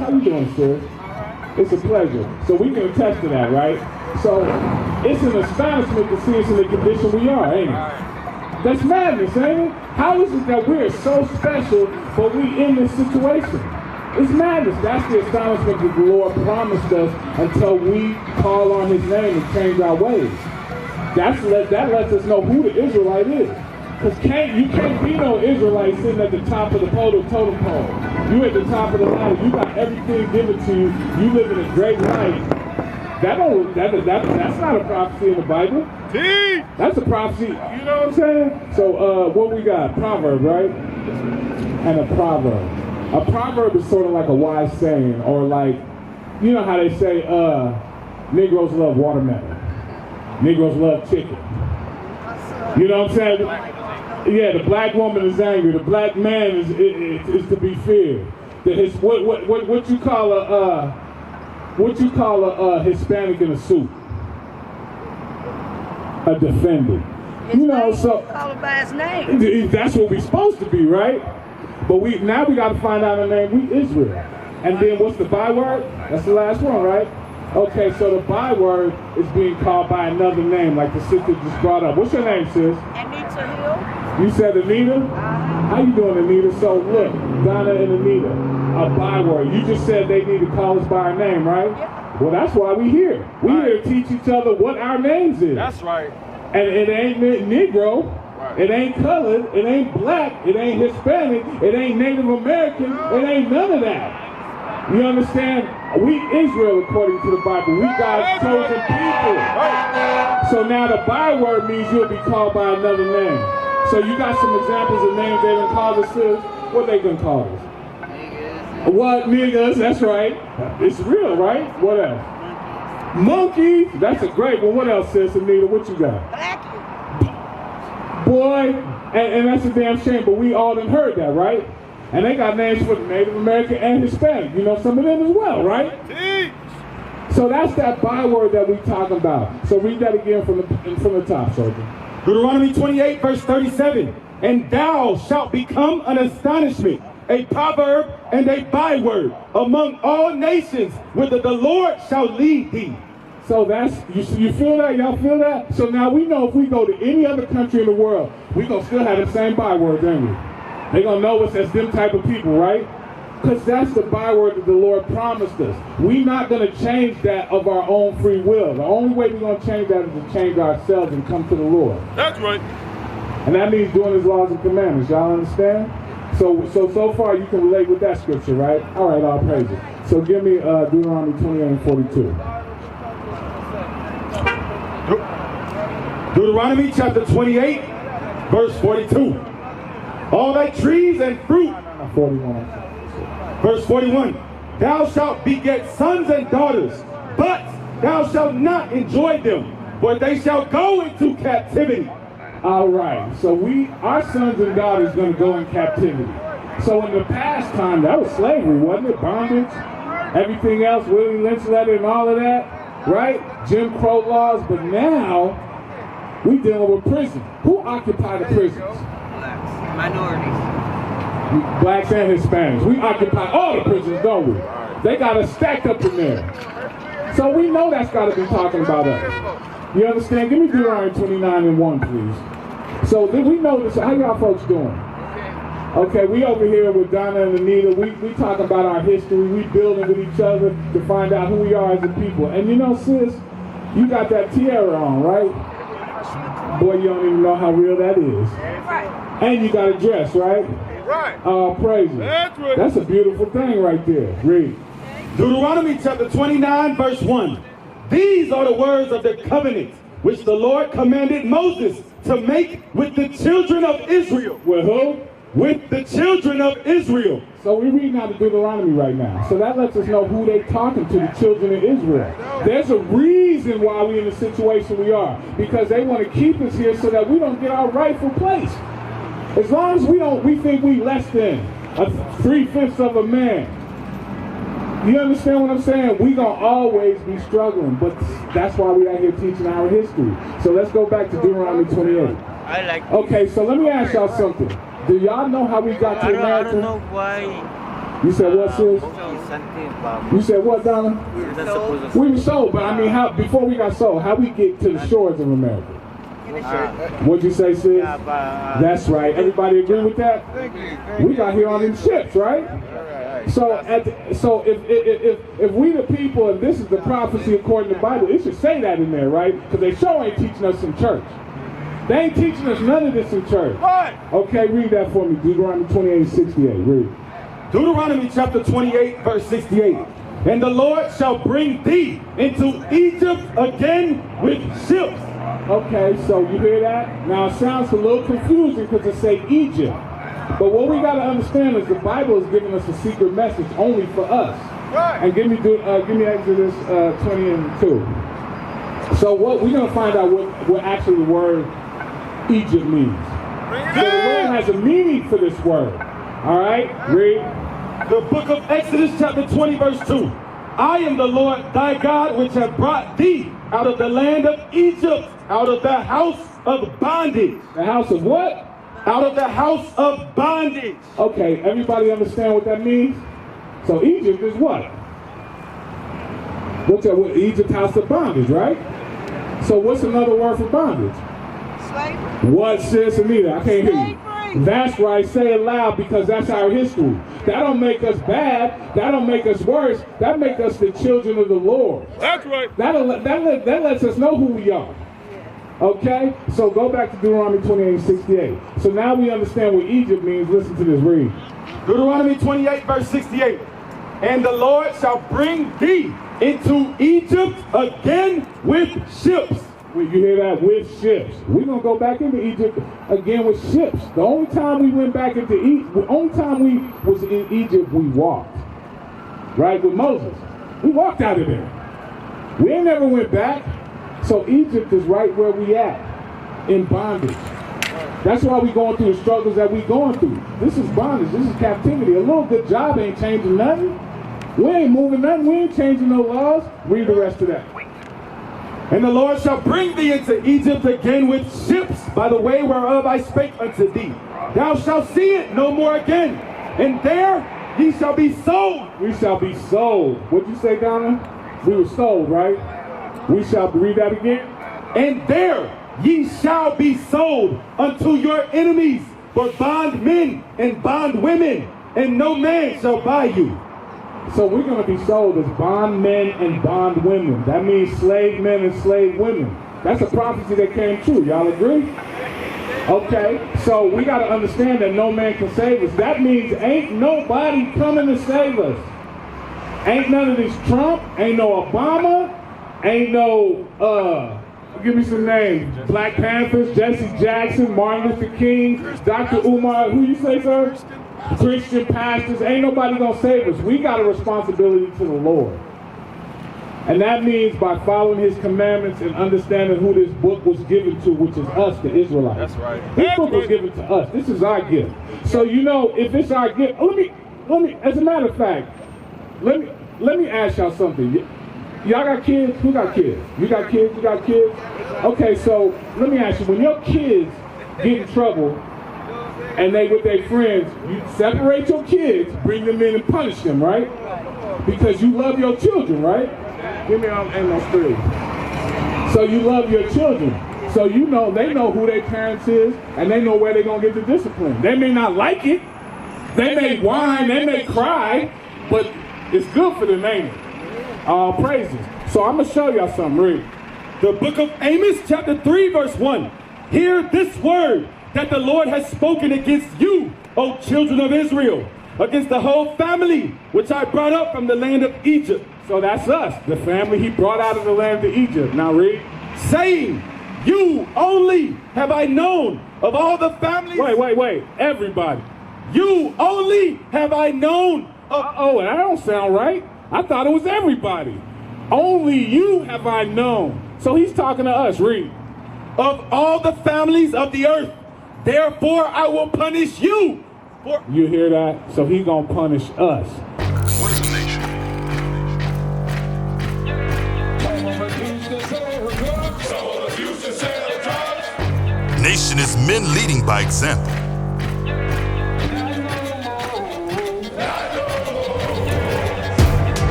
How you doing, sis? It's a pleasure. So we can attest to that, right? So it's an astonishment to see us in the condition we are, ain't it? That's madness, ain't it? How is it that we're so special, but we in this situation? It's madness. That's the astonishment that the Lord promised us until we call on his name and change our ways. That lets us know who the Israelite is. Because you can't be no Israelite sitting at the top of the totem pole. You at the top of the ladder. You got everything given to you. You live in a great life. That's not a prophecy in the Bible. That's a prophecy. You know what I'm saying? So what we got? Proverb, right? And a proverb. A proverb is sort of like a wise saying, or like, you know how they say, Negroes love watermelon. Negroes love chicken. You know what I'm saying? Yeah, the black woman is angry. The black man is to be feared. What you call a Hispanic in a suit? A defendant. You know, so call him by his name. That's what we're supposed to be, right? But now we got to find out the name. We Israel. And then what's the byword? That's the last one, right? Okay, so the byword is being called by another name, like the sister just brought up. What's your name, sis? Anita Hill. You said Anita? How you doing, Anita? So look, Donna and Anita, a byword. You just said they need to call us by our name, right? Yep. Well, that's why we're here. We're here to teach each other what our names is. That's right. And it ain't Negro. Right. It ain't colored. It ain't black. It ain't Hispanic. It ain't Native American. It ain't none of that. You understand? We Israel, according to the Bible. We God's chosen people. So now the byword means you'll be called by another name. So you got some examples of names they done called us, sis? What they gonna call us? Niggas. What? Niggas, that's right. It's real, right? What else? Monkeys. That's a great one. What else, sis? Anita, what you got? Blackie. Boy, and that's a damn shame, but we all done heard that, right? And they got names for the Native American and Hispanic. You know, some of them as well, right? So that's that byword that we talking about. So read that again from the top, soldier. Deuteronomy 28, verse 37. And thou shalt become an astonishment, a proverb and a byword among all nations, whither the Lord shall lead thee. So that's, you feel that? Y'all feel that? So now we know if we go to any other country in the world, we gonna still have the same byword, don't we? They gonna know us as them type of people, right? Because that's the byword that the Lord promised us. We're not gonna change that of our own free will. The only way we're gonna change that is to change ourselves and come to the Lord. That's right. And that means doing his laws and commandments. Y'all understand? So far you can relate with that scripture, right? All right, all praises. So give me Deuteronomy 28 and 42. Deuteronomy chapter 28, verse 42. All thy trees and fruit. 41. Verse 41. Thou shalt beget sons and daughters, but thou shalt not enjoy them, for they shall go into captivity. All right. So our sons and daughters going to go in captivity. So in the past time, that was slavery, wasn't it? Bondage, everything else, Willie Lynch letter and all of that, right? Jim Crow laws. But now, we dealing with prison. Who occupy the prisons? Minorities. Blacks and Hispanics. We occupy all the prisons, don't we? They got us stacked up in there. So we know that's got to be talking about us. You understand? Give me Deuteronomy 29 and 1, please. So we know this. How y'all folks doing? Okay, we over here with Donna and Anita. We talking about our history. We building with each other to find out who we are as a people. And you know, sis, you got that tiara on, right? Boy, you don't even know how real that is. Right. And you got a dress, right? Right. Oh, praise it. That's a beautiful thing right there. Read. Deuteronomy chapter 29, verse 1. These are the words of the covenant which the Lord commanded Moses to make with the children of Israel. With who? With the children of Israel. So we're reading out of Deuteronomy right now. So that lets us know who they talking to, the children of Israel. There's a reason why we're in the situation we are. Because they want to keep us here so that we don't get our rightful place. As long as we think we less than 3/5 of a man. You understand what I'm saying? We gonna always be struggling, but that's why we out here teaching our history. So let's go back to Deuteronomy 28. I like. Okay, so let me ask y'all something. Do y'all know how we got to America? I don't know why You said what, sis? You said what, Donna? We were sold, but I mean, how before we got sold, how we get to the shores of America? What'd you say, sis? That's right. Everybody agree with that? We got here on them ships, right? So, if we the people, and this is the prophecy according to the Bible, it should say that in there, right? Because they sure ain't teaching us in church. They ain't teaching us none of this in church. Okay, read that for me. Deuteronomy 28:68. Read. Deuteronomy chapter 28, verse 68. And the Lord shall bring thee into Egypt again with ships. Okay, so you hear that? Now it sounds a little confusing because it say Egypt. But what we got to understand is the Bible is giving us a secret message only for us. And give me Exodus 20:2. So what we're going to find out what actually the word Egypt means. So the Lord has a meaning for this word. All right, read. The book of Exodus chapter 20 verse 2. I am the Lord thy God which have brought thee out of the land of Egypt, out of the house of bondage. The house of what? Out of the house of bondage. Okay, everybody understand what that means? So Egypt is what? What's that? Egypt, house of bondage, right? So what's another word for bondage? Slavery. What, sis Anita? I can't hear you. That's right. Say it loud because that's our history. That don't make us bad. That don't make us worse. That makes us the children of the Lord. That's right. That lets us know who we are. Okay? So go back to Deuteronomy 28:68. So now we understand what Egypt means. Listen to this. Read. Deuteronomy 28 verse 68. And the Lord shall bring thee into Egypt again with ships. You hear that? With ships. We're going to go back into Egypt again with ships. The only time we went back into Egypt, the only time we was in Egypt, we walked. Right? With Moses. We walked out of there. We ain't never went back. So Egypt is right where we at. In bondage. That's why we going through the struggles that we going through. This is bondage. This is captivity. A little good job ain't changing nothing. We ain't moving nothing. We ain't changing no laws. Read the rest of that. And the Lord shall bring thee into Egypt again with ships, by the way whereof I spake unto thee. Thou shalt see it no more again. And there ye shall be sold. We shall be sold. What'd you say, Donna? We were sold, right? We shall read that again. And there ye shall be sold unto your enemies for bondmen and bondwomen, and no man shall buy you. So we're going to be sold as bondmen and bondwomen. That means slave men and slave women. That's a prophecy that came true. Y'all agree? Okay, so we got to understand that no man can save us. That means ain't nobody coming to save us. Ain't none of this Trump, ain't no Obama, ain't no, give me some names. Black Panthers, Jesse Jackson, Martin Luther King, Dr. Umar, who you say, sir? Christian pastors, ain't nobody gonna save us. We got a responsibility to the Lord. And that means by following his commandments and understanding who this book was given to, which is us, the Israelites. That's right. This book was given to us. This is our gift. So you know, if it's our gift, let me, as a matter of fact, let me ask y'all something. Y'all got kids? Who got kids? You got kids? You got kids? Okay, so let me ask you, when your kids get in trouble, and they with their friends, you separate your kids, bring them in and punish them, right? Because you love your children, right? Give me on three. So you love your children. So you know, they know who their parents is, and they know where they're going to get the discipline. They may not like it. They may whine, they may cry, but it's good for them, ain't it? Praises. So I'm going to show y'all something, read. The book of Amos chapter 3 verse 1. Hear this word that the Lord has spoken against you, O children of Israel, against the whole family which I brought up from the land of Egypt. So that's us, the family he brought out of the land of Egypt. Now read. Saying, you only have I known of all the families. Wait. Everybody. You only have I known of. That don't sound right. I thought it was everybody. Only you have I known. So he's talking to us. Read. Of all the families of the earth. Therefore, I will punish you. You hear that? So he's going to punish us. What is a nation? Nation is men leading by example.